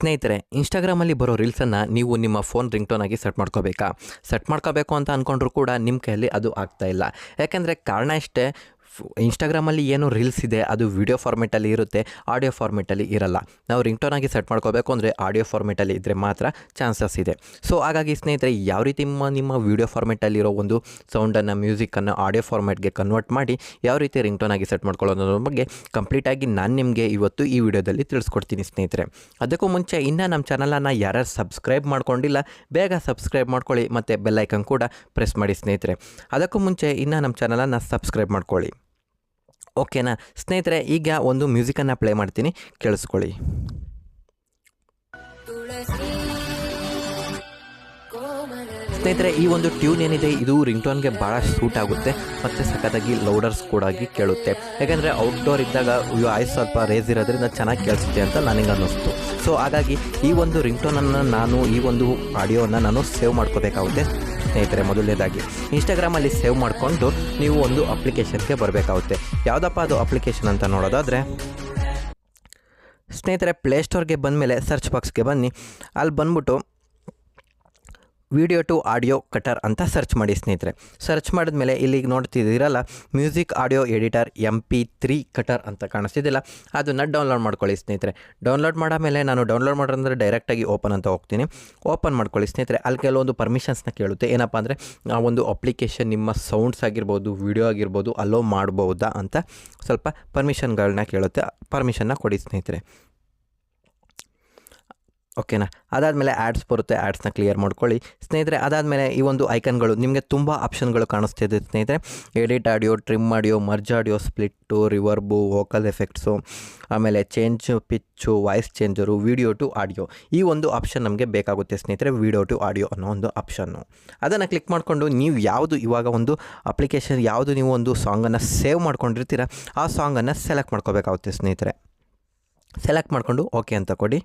ಸ್ನೇಹಿತರೆ, ಇನ್ಸ್ಟಾಗ್ರಾಮಲ್ಲಿ ಬರೋ ರೀಲ್ಸನ್ನು ನೀವು ನಿಮ್ಮ ಫೋನ್ ರಿಂಗ್ಟೋನ್ ಆಗಿ ಸೆಟ್ ಮಾಡ್ಕೋಬೇಕು ಅಂತ ಅಂದ್ಕೊಂಡ್ರೂ ಕೂಡ ನಿಮ್ಮ ಕೈಯಲ್ಲಿ ಅದು ಆಗ್ತಾಯಿಲ್ಲ. ಯಾಕೆಂದರೆ ಕಾರಣ ಇಷ್ಟೇ, ಇನ್ಸ್ಟಾಗ್ರಾಮಲ್ಲಿ ಏನು ರೀಲ್ಸ್ ಇದೆ ಅದು ವಿಡಿಯೋ ಫಾರ್ಮೇಟಲ್ಲಿ ಇರುತ್ತೆ, ಆಡಿಯೋ ಫಾರ್ಮೇಟಲ್ಲಿ ಇರಲ್ಲ. ನಾವು ರಿಂಗ್ಟೋನ್ ಆಗಿ ಸೆಟ್ ಮಾಡ್ಕೋಬೇಕು ಅಂದರೆ ಆಡಿಯೋ ಫಾರ್ಮೇಟಲ್ಲಿ ಇದ್ದರೆ ಮಾತ್ರ ಚಾನ್ಸಸ್ ಇದೆ. ಸೊ ಹಾಗಾಗಿ ಸ್ನೇಹಿತರೆ, ಯಾವ ರೀತಿ ನಿಮ್ಮ ವಿಡಿಯೋ ಫಾರ್ಮೇಟಲ್ಲಿರೋ ಒಂದು ಸೌಂಡನ್ನು, ಮ್ಯೂಸಿಕ್ಕನ್ನು ಆಡಿಯೋ ಫಾರ್ಮೇಟ್ಗೆ ಕನ್ವರ್ಟ್ ಮಾಡಿ ಯಾವ ರೀತಿ ರಿಂಗ್ಟೋನ್ ಆಗಿ ಸೆಟ್ ಮಾಡ್ಕೊಳ್ಳೋದ್ರ ಬಗ್ಗೆ ಕಂಪ್ಲೀಟಾಗಿ ನಾನು ನಿಮಗೆ ಇವತ್ತು ಈ ವಿಡಿಯೋದಲ್ಲಿ ತಿಳಿಸ್ಕೊಡ್ತೀನಿ ಸ್ನೇಹಿತರೆ. ಅದಕ್ಕೂ ಮುಂಚೆ ಇನ್ನೂ ನಮ್ಮ ಚಾನಲನ್ನು ಯಾರ್ಯಾರು ಸಬ್ಸ್ಕ್ರೈಬ್ ಮಾಡ್ಕೊಂಡಿಲ್ಲ ಬೇಗ ಸಬ್ಸ್ಕ್ರೈಬ್ ಮಾಡ್ಕೊಳ್ಳಿ ಮತ್ತು ಬೆಲ್ ಐಕನ್ ಕೂಡ ಪ್ರೆಸ್ ಮಾಡಿ ಸ್ನೇಹಿತರೆ. ಅದಕ್ಕೂ ಮುಂಚೆ ಇನ್ನೂ ನಮ್ಮ ಚಾನಲನ್ನು ಸಬ್ಸ್ಕ್ರೈಬ್ ಮಾಡ್ಕೊಳ್ಳಿ. ಓಕೆನಾ ಸ್ನೇಹಿತರೆ, ಈಗ ಒಂದು ಮ್ಯೂಸಿಕನ್ನು ಪ್ಲೇ ಮಾಡ್ತೀನಿ, ಕೇಳಿಸ್ಕೊಳ್ಳಿ. ಸ್ನೇಹಿತರೆ, ಈ ಒಂದು ಟ್ಯೂನ್ ಏನಿದೆ ಇದು ರಿಂಗ್ಟೋನ್ಗೆ ಭಾಳ ಸೂಟ್ ಆಗುತ್ತೆ ಮತ್ತು ಸಖತ್ತಾಗಿ ಲೌಡರ್ಸ್ ಕೂಡ ಕೇಳುತ್ತೆ. ಯಾಕೆಂದರೆ ಔಟ್ಡೋರ್ ಇದ್ದಾಗ ವಾಯ್ಸ್ ಸ್ವಲ್ಪ ರೇಸ್ ಇರೋದ್ರಿಂದ ಚೆನ್ನಾಗಿ ಕೇಳಿಸುತ್ತೆ ಅಂತ ನನಗೆ ಅನ್ನಿಸ್ತು. ಸೊ ಹಾಗಾಗಿ ಈ ಒಂದು ರಿಂಗ್ಟೋನನ್ನು ಈ ಒಂದು ಆಡಿಯೋವನ್ನು ನಾನು ಸೇವ್ ಮಾಡ್ಕೋಬೇಕಾಗುತ್ತೆ ಸ್ನೇಹಿತರೆ. ಮೊದಲನೇದಾಗಿ ಇನ್ಸ್ಟಾಗ್ರಾಮಲ್ಲಿ ಸೇವ್ ಮಾಡಿಕೊಂಡು ನೀವು ಒಂದು ಅಪ್ಲಿಕೇಶನ್ಗೆ ಬರಬೇಕಾಗುತ್ತೆ. ಯಾವುದಪ್ಪ ಅದು ಅಪ್ಲಿಕೇಶನ್ ಅಂತ ನೋಡೋದಾದರೆ ಸ್ನೇಹಿತರೆ, ಪ್ಲೇಸ್ಟೋರ್ಗೆ ಬಂದಮೇಲೆ ಸರ್ಚ್ ಬಾಕ್ಸ್ಗೆ ಬನ್ನಿ. ಅಲ್ಲಿ ಬಂದ್ಬಿಟ್ಟು ವಿಡಿಯೋ ಟು ಆಡಿಯೋ ಕಟರ್ ಅಂತ ಸರ್ಚ್ ಮಾಡಿ ಸ್ನೇಹಿತರೆ. ಸರ್ಚ್ ಮಾಡಿದ್ಮೇಲೆ ಇಲ್ಲಿಗೆ ನೋಡ್ತಿದ್ದೀರಲ್ಲ, music audio editor MP3 cutter ಅಂತ ಕಾಣಿಸ್ತಿದ್ದಿಲ್ಲ, ಅದನ್ನು ಡೌನ್ಲೋಡ್ ಮಾಡ್ಕೊಳ್ಳಿ ಸ್ನೇಹಿತರೆ. ಡೌನ್ಲೋಡ್ ಮಾಡಾಮೇಲೆ ನಾನು ಡೌನ್ಲೋಡ್ ಮಾಡೋದಂದರೆ ಡೈರೆಕ್ಟಾಗಿ ಓಪನ್ ಅಂತ ಹೋಗ್ತೀನಿ. ಓಪನ್ ಮಾಡ್ಕೊಳ್ಳಿ ಸ್ನೇಹಿತರೆ. ಅಲ್ಲಿ ಕೆಲವೊಂದು ಪರ್ಮಿಷನ್ಸ್ನ ಕೇಳುತ್ತೆ. ಏನಪ್ಪ ಅಂದರೆ ಆ ಒಂದು ಅಪ್ಲಿಕೇಶನ್ ನಿಮ್ಮ ಸೌಂಡ್ಸ್ ಆಗಿರ್ಬೋದು, ವಿಡಿಯೋ ಆಗಿರ್ಬೋದು ಅಲೋ ಮಾಡ್ಬೋದಾ ಅಂತ ಸ್ವಲ್ಪ ಪರ್ಮಿಷನ್ಗಳನ್ನ ಕೇಳುತ್ತೆ. ಪರ್ಮಿಷನ್ನ ಕೊಡಿ ಸ್ನೇಹಿತರೆ. ಓಕೆನಾ, ಅದಾದಮೇಲೆ ಆ್ಯಡ್ಸ್ ಬರುತ್ತೆ, ಆ್ಯಡ್ಸ್ನ ಕ್ಲಿಯರ್ ಮಾಡ್ಕೊಳ್ಳಿ ಸ್ನೇಹಿತರೆ. ಅದಾದಮೇಲೆ ಈ ಒಂದು ಐಕನ್ಗಳು ನಿಮಗೆ ತುಂಬ ಆಪ್ಷನ್ಗಳು ಕಾಣಿಸ್ತಿದೆ ಸ್ನೇಹಿತರೆ. Edit audio, trim audio, merge audio, split, reverb, vocal effects, ಆಮೇಲೆ change pitch, voice changer, video to audio, ಈ ಒಂದು ಆಪ್ಷನ್ ನಮಗೆ ಬೇಕಾಗುತ್ತೆ ಸ್ನೇಹಿತರೆ. ವಿಡಿಯೋ ಟು ಆಡಿಯೋ ಅನ್ನೋ ಒಂದು ಆಪ್ಷನ್ನು, ಅದನ್ನು ಕ್ಲಿಕ್ ಮಾಡಿಕೊಂಡು ನೀವು ಯಾವುದು ಇವಾಗ ಒಂದು ಅಪ್ಲಿಕೇಶನ್ ಯಾವುದು ನೀವು ಒಂದು ಸಾಂಗನ್ನು ಸೇವ್ ಮಾಡ್ಕೊಂಡಿರ್ತೀರ ಆ ಸಾಂಗನ್ನು ಸೆಲೆಕ್ಟ್ ಮಾಡ್ಕೋಬೇಕಾಗುತ್ತೆ ಸ್ನೇಹಿತರೆ. ಸೆಲೆಕ್ಟ್ ಮಾಡಿಕೊಂಡು ಓಕೆ ಅಂತ ಕೊಡಿ.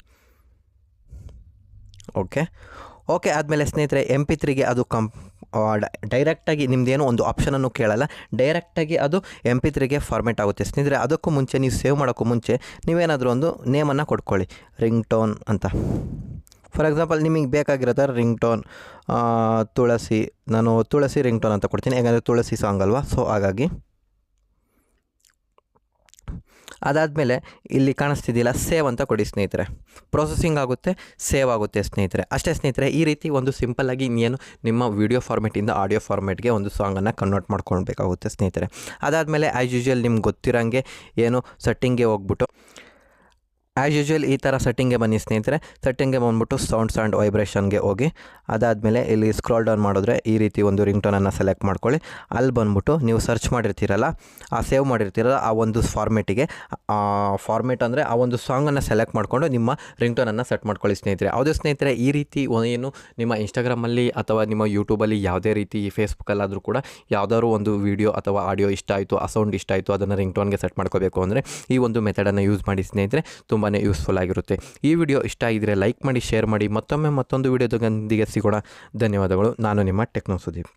ಓಕೆ ಆದಮೇಲೆ ಸ್ನೇಹಿತರೆ, MP3ಗೆ ಅದು ಡೈರೆಕ್ಟಾಗಿ ನಿಮ್ಮದೇನೋ ಒಂದು ಆಪ್ಷನನ್ನು ಕೇಳಲ್ಲ, ಡೈರೆಕ್ಟಾಗಿ ಅದು MP3ಗೆ ಫಾರ್ಮೇಟ್ ಆಗುತ್ತೆ ಸ್ನೇಹಿತರೆ. ಅದಕ್ಕೂ ಮುಂಚೆ ನೀವು ಸೇವ್ ಮಾಡೋಕ್ಕೂ ಮುಂಚೆ ನೀವೇನಾದರೂ ಒಂದು ನೇಮನ್ನು ಕೊಟ್ಕೊಳ್ಳಿ, ರಿಂಗ್ಟೋನ್ ಅಂತ. ಫಾರ್ ಎಕ್ಸಾಂಪಲ್ ನಿಮಗೆ ಬೇಕಾಗಿರೋ ರಿಂಗ್ಟೋನ್ ತುಳಸಿ, ನಾನು ತುಳಸಿ ರಿಂಗ್ಟೋನ್ ಅಂತ ಕೊಡ್ತೀನಿ, ಯಾಕಂದರೆ ತುಳಸಿ ಸಾಂಗ್ ಅಲ್ವಾ. ಸೊ ಹಾಗಾಗಿ ಅದಾದಮೇಲೆ ಇಲ್ಲಿ ಕಾಣಿಸ್ತಿದ್ದಿಲ್ಲ, ಸೇವ್ ಅಂತ ಕೊಡಿ ಸ್ನೇಹಿತರೆ. ಪ್ರೊಸೆಸಿಂಗ್ ಆಗುತ್ತೆ, ಸೇವ್ ಆಗುತ್ತೆ ಸ್ನೇಹಿತರೆ. ಅಷ್ಟೇ ಸ್ನೇಹಿತರೆ, ಈ ರೀತಿ ಒಂದು ಸಿಂಪಲ್ಲಾಗಿ ಏನು ನಿಮ್ಮ ವಿಡಿಯೋ ಫಾರ್ಮೇಟಿಂದ ಆಡಿಯೋ ಫಾರ್ಮೇಟ್ಗೆ ಒಂದು ಸಾಂಗನ್ನು ಕನ್ವರ್ಟ್ ಮಾಡ್ಕೊಳ್ಬೇಕಾಗುತ್ತೆ ಸ್ನೇಹಿತರೆ. ಅದಾದಮೇಲೆ ಆ್ಯಸ್ ಯೂಶ್ವಲ್ ನಿಮ್ಗೆ ಗೊತ್ತಿರೋಂಗೆ ಏನು ಸೆಟ್ಟಿಂಗ್ಗೆ ಹೋಗ್ಬಿಟ್ಟು ಆ್ಯಸ್ ಯೂಶ್ವಲ್ ಈ ಥರ ಸೆಟ್ಟಿಂಗ್ಗೆ ಬನ್ನಿ ಸ್ನೇಹಿತರೆ. ಸೆಟ್ಟಿಂಗ್ಗೆ ಬಂದ್ಬಿಟ್ಟು ಸೌಂಡ್ಸ್ ಆ್ಯಂಡ್ ವೈಬ್ರೇಷನ್ಗೆ ಹೋಗಿ, ಅದಾದಮೇಲೆ ಇಲ್ಲಿ ಸ್ಕ್ರಾಲ್ ಡೌನ್ ಮಾಡಿದ್ರೆ ಈ ರೀತಿ ಒಂದು ರಿಂಗ್ಟೋನನ್ನು ಸೆಲೆಕ್ಟ್ ಮಾಡ್ಕೊಳ್ಳಿ. ಅಲ್ಲಿ ಬಂದ್ಬಿಟ್ಟು ನೀವು ಸರ್ಚ್ ಮಾಡಿರ್ತೀರಲ್ಲ, ಆ ಸೇವ್ ಮಾಡಿರ್ತೀರಲ್ಲ ಆ ಒಂದು ಫಾರ್ಮೇಟ್ ಅಂದರೆ ಆ ಒಂದು ಸಾಂಗನ್ನು ಸೆಲೆಕ್ಟ್ ಮಾಡಿಕೊಂಡು ನಿಮ್ಮ ರಿಂಗ್ಟೋನನ್ನು ಸೆಟ್ ಮಾಡ್ಕೊಳ್ಳಿ ಸ್ನೇಹಿತರೆ. ಯಾವುದೇ ಸ್ನೇಹಿತರೆ, ಈ ರೀತಿ ಏನು ನಿಮ್ಮ ಇನ್ಸ್ಟಾಗ್ರಾಮಲ್ಲಿ ಅಥವಾ ನಿಮ್ಮ ಯೂಟ್ಯೂಬಲ್ಲಿ ಯಾವುದೇ ರೀತಿ ಫೇಸ್ಬುಕ್ಕಲ್ಲಾದರೂ ಕೂಡ ಯಾವುದಾದ್ರು ಒಂದು ವೀಡಿಯೋ ಅಥವಾ ಆಡಿಯೋ ಇಷ್ಟ ಆಯಿತು, ಆ ಸೌಂಡ್ ಇಷ್ಟ ಆಯಿತು, ಅದನ್ನು ರಿಂಗ್ಟೋನ್ಗೆ ಸೆಟ್ ಮಾಡ್ಕೋಬೇಕು ಅಂದರೆ ಈ ಒಂದು ಮೆಥಡನ್ನು ಯೂಸ್ ಮಾಡಿ ಸ್ನೇಹಿತರೆ. ತುಂಬಾ ಯೂಸ್ಫುಲ್ ಆಗಿರುತ್ತೆ. ಈ ವಿಡಿಯೋ ಇಷ್ಟ ಆಗಿದ್ರೆ ಲೈಕ್ ಮಾಡಿ, ಶೇರ್ ಮಾಡಿ. ಮತ್ತೊಂದು ವಿಡಿಯೋದೊಂದಿಗೆ ಸಿಗೋಣ. ಧನ್ಯವಾದಗಳು. ನಾನು ನಿಮ್ಮ ಟೆಕ್ನೋ ಸುದೀಪ್.